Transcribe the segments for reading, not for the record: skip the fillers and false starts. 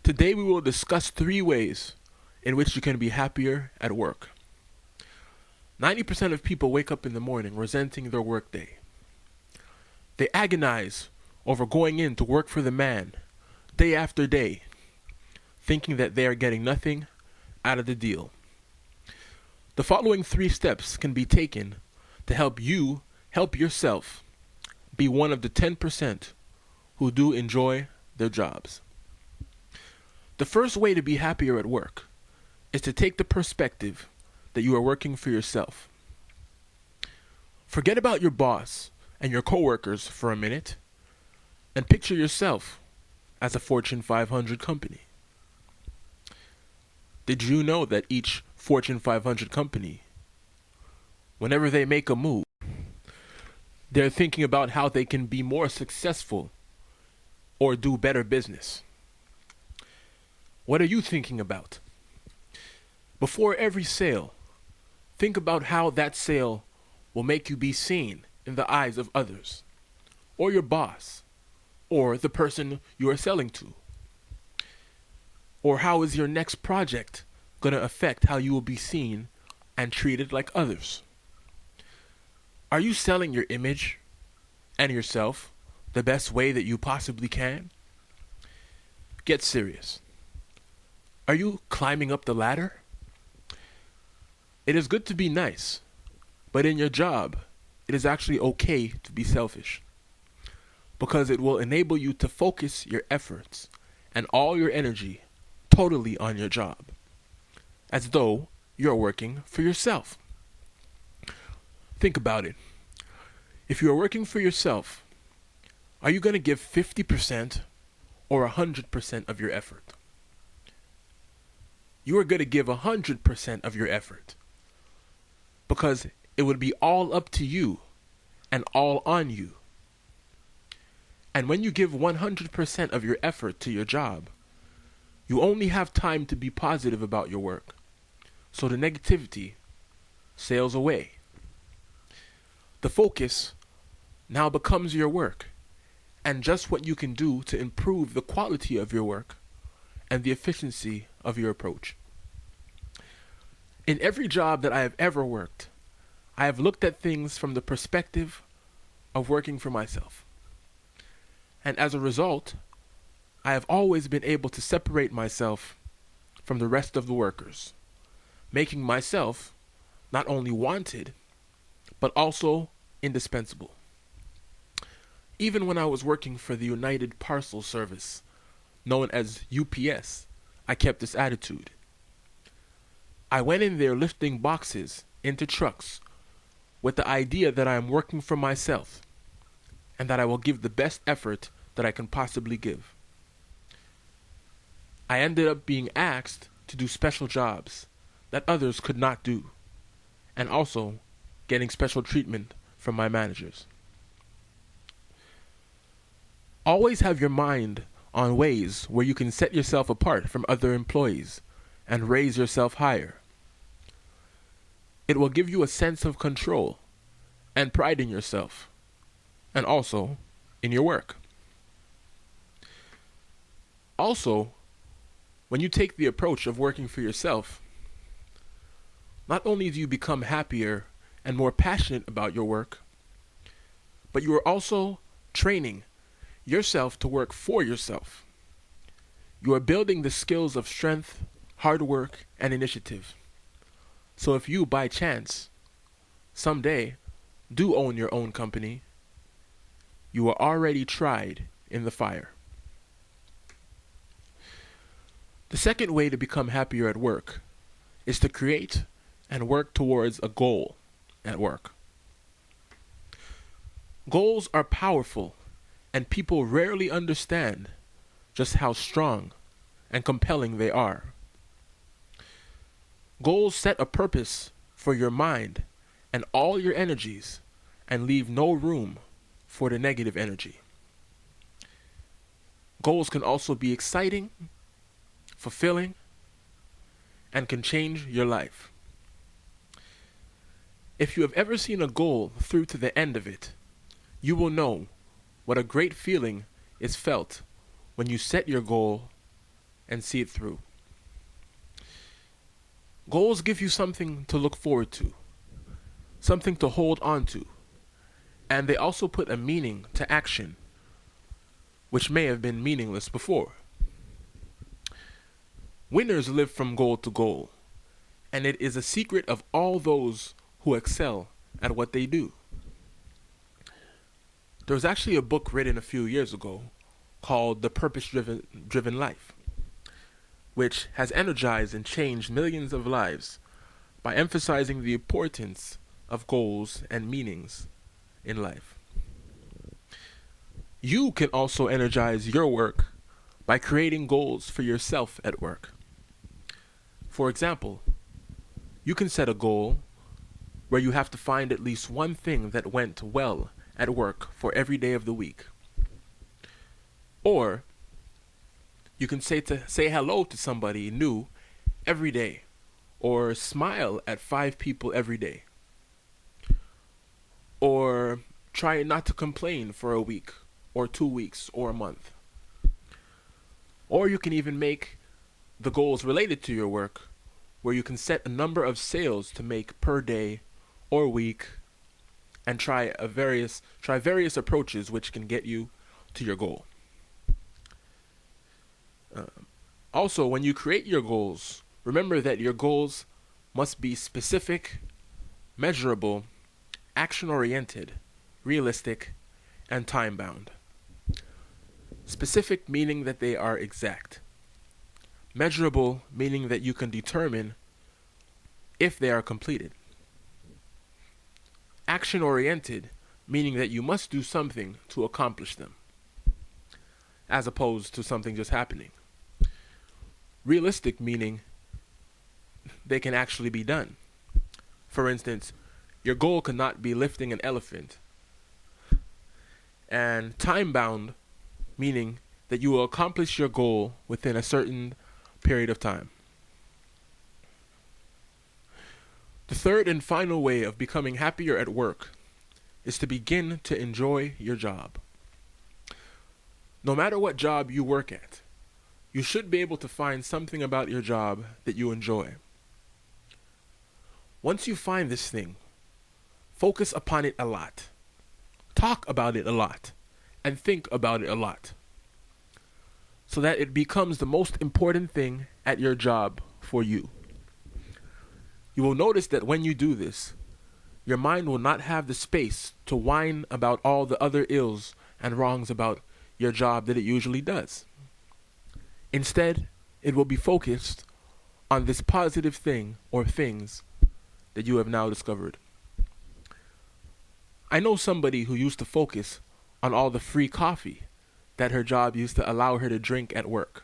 Today we will discuss 3 ways in which you can be happier at work. 90% of people wake up in the morning resenting their workday. They agonize over going in to work for the man day after day, thinking that they are getting nothing out of the deal. The following 3 steps can be taken to help you help yourself be one of the 10% who do enjoy their jobs. The first way to be happier at work is to take the perspective that you are working for yourself. Forget about your boss and your coworkers for a minute and picture yourself as a Fortune 500 company. Did you know that each Fortune 500 company, whenever they make a move, they're thinking about how they can be more successful or do better business? What are you thinking about? Before every sale, think about how that sale will make you be seen in the eyes of others, or your boss, or the person you are selling to. Or how is your next project going to affect how you will be seen and treated like others? Are you selling your image and yourself the best way that you possibly can? Get serious. Are you climbing up the ladder? It is good to be nice, but in your job, it is actually okay to be selfish, because it will enable you to focus your efforts and all your energy totally on your job, as though you're working for yourself. Think about it. If you are working for yourself, are you going to give 50% or 100% of your effort? You are going to give 100% of your effort, because it would be all up to you and all on you. And when you give 100% of your effort to your job, you only have time to be positive about your work, so the negativity sails away. The focus now becomes your work and just what you can do to improve the quality of your work and the efficiency of your approach. In every job that I have ever worked, I have looked at things from the perspective of working for myself. And as a result, I have always been able to separate myself from the rest of the workers, making myself not only wanted, but also indispensable. Even when I was working for the United Parcel Service, known as UPS, I kept this attitude. I went in there lifting boxes into trucks with the idea that I am working for myself and that I will give the best effort that I can possibly give. I ended up being asked to do special jobs that others could not do, and also getting special treatment from my managers. Always have your mind on ways where you can set yourself apart from other employees and raise yourself higher. It will give you a sense of control and pride in yourself, and also in your work. Also, when you take the approach of working for yourself, not only do you become happier and more passionate about your work, but you are also training yourself to work for yourself. You are building the skills of strength, hard work, and initiative. So if you, by chance, someday do own your own company, you are already tried in the fire. The second way to become happier at work is to create and work towards a goal at work. Goals are powerful, and people rarely understand just how strong and compelling they are. Goals set a purpose for your mind and all your energies and leave no room for the negative energy. Goals can also be exciting, fulfilling, and can change your life. If you have ever seen a goal through to the end of it, you will know what a great feeling is felt when you set your goal and see it through. Goals give you something to look forward to, something to hold on to, and they also put a meaning to action, which may have been meaningless before. Winners live from goal to goal, and it is a secret of all those who excel at what they do. There was actually a book written a few years ago called The Purpose-Driven Life, which has energized and changed millions of lives by emphasizing the importance of goals and meanings in life. You can also energize your work by creating goals for yourself at work. For example, you can set a goal where you have to find at least one thing that went well at work for every day of the week. Or you can say hello to somebody new every day, or smile at 5 people every day. Or try not to complain for a week, or 2 weeks, or a month. Or you can even make the goals related to your work, where you can set a number of sales to make per day or week, and try various approaches which can get you to your goal. Also, when you create your goals, remember that your goals must be specific, measurable, action-oriented, realistic, and time-bound. Specific meaning that they are exact. Measurable meaning that you can determine if they are completed. Action-oriented meaning that you must do something to accomplish them, as opposed to something just happening. Realistic meaning they can actually be done. For instance, your goal cannot be lifting an elephant. And time-bound meaning that you will accomplish your goal within a certain period of time. The third and final way of becoming happier at work is to begin to enjoy your job. No matter what job you work at, you should be able to find something about your job that you enjoy. Once you find this thing, focus upon it a lot. Talk about it a lot, and think about it a lot, so that it becomes the most important thing at your job for you. You will notice that when you do this, your mind will not have the space to whine about all the other ills and wrongs about your job that it usually does. Instead, it will be focused on this positive thing or things that you have now discovered. I know somebody who used to focus on all the free coffee that her job used to allow her to drink at work.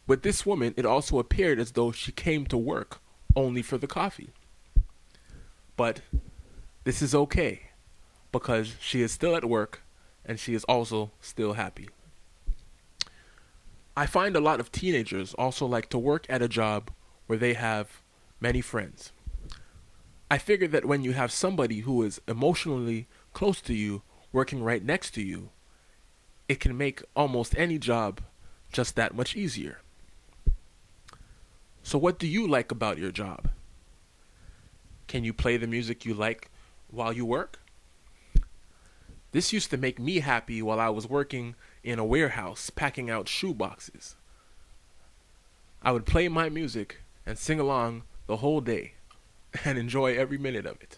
With this woman, it also appeared as though she came to work only for the coffee. But this is okay, because she is still at work and she is also still happy. I find a lot of teenagers also like to work at a job where they have many friends. I figure that when you have somebody who is emotionally close to you working right next to you, it can make almost any job just that much easier. So what do you like about your job? Can you play the music you like while you work? This used to make me happy while I was working in a warehouse packing out shoe boxes. I would play my music and sing along the whole day and enjoy every minute of it.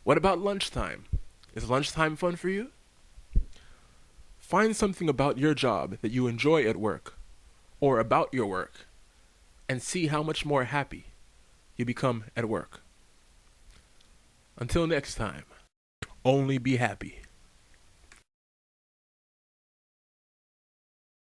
What about lunchtime? Is lunchtime fun for you? Find something about your job that you enjoy at work or about your work and see how much more happy you become at work. Until next time, only be happy.